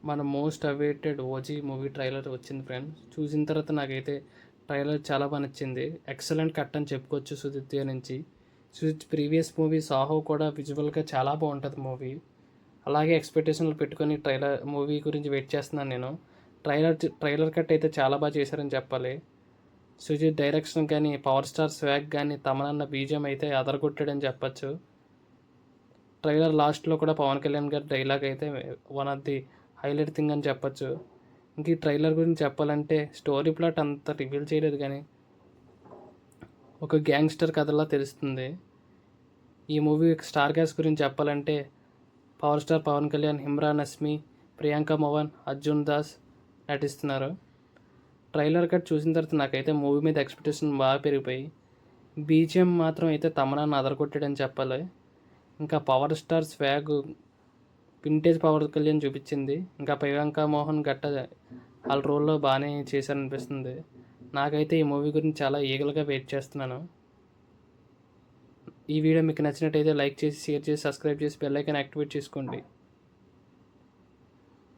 మన most awaited OG movie trailer వచ్చింది friends. చూసిన తర్వాత నాకైతే ట్రైలర్ చాలా బాగా నచ్చింది. ఎక్సలెంట్ కట్ అని చెప్పుకోవచ్చు సుజిత్ నుంచి. సుజిత్ ప్రీవియస్ మూవీ సాహో కూడా విజువల్గా చాలా బాగుంటుంది మూవీ. అలాగే ఎక్స్పెక్టేషన్లు పెట్టుకొని మూవీ గురించి వెయిట్ చేస్తున్నాను నేను. ట్రైలర్ కట్ అయితే చాలా బాగా చేశారని చెప్పాలి. సుజిత్ డైరెక్షన్ కానీ, పవర్ స్టార్ స్వాగ్ కానీ, తమనన్న బీజిఎం అయితే అదరగొట్టాడని చెప్పచ్చు. ట్రైలర్ లాస్ట్లో కూడా పవన్ కళ్యాణ్ గారి డైలాగ్ అయితే one of the highlight thing అని చెప్పచ్చు. ఇంక ఈ ట్రైలర్ గురించి చెప్పాలంటే స్టోరీ ప్లాట్ అంత రివీల్ చేయలేదు కానీ ఒక గ్యాంగ్స్టర్ కథలా తెలుస్తుంది. ఈ మూవీ స్టార్ క్యాస్ట్ గురించి చెప్పాలంటే పవర్ స్టార్ పవన్ కళ్యాణ్, ఇమ్రాన్ హష్మీ, ప్రియాంక మోహన్, అర్జున్ దాస్ నటిస్తున్నారు. ట్రైలర్ కట్ చూసిన తర్వాత నాకైతే మూవీ మీద ఎక్స్పెక్టేషన్ బాగా పెరిగిపోయి, బీజిఎం మాత్రం అయితే తమనాన్ని అదరగొట్టాడని చెప్పాలి. ఇంకా power star swag vintage power Kalyan చూపించింది. ఇంకా ప్రియాంక మోహన్ గట్ట వాళ్ళ రోల్లో బాగానే చేశారనిపిస్తుంది. నాకైతే ఈ మూవీ గురించి చాలా ఈగలుగా వెయిట్ చేస్తున్నాను. ఈ వీడియో మీకు నచ్చినట్టయితే లైక్ చేసి, షేర్ చేసి, సబ్స్క్రైబ్ చేసి బెల్ ఐకాన్ యాక్టివేట్ చేసుకోండి.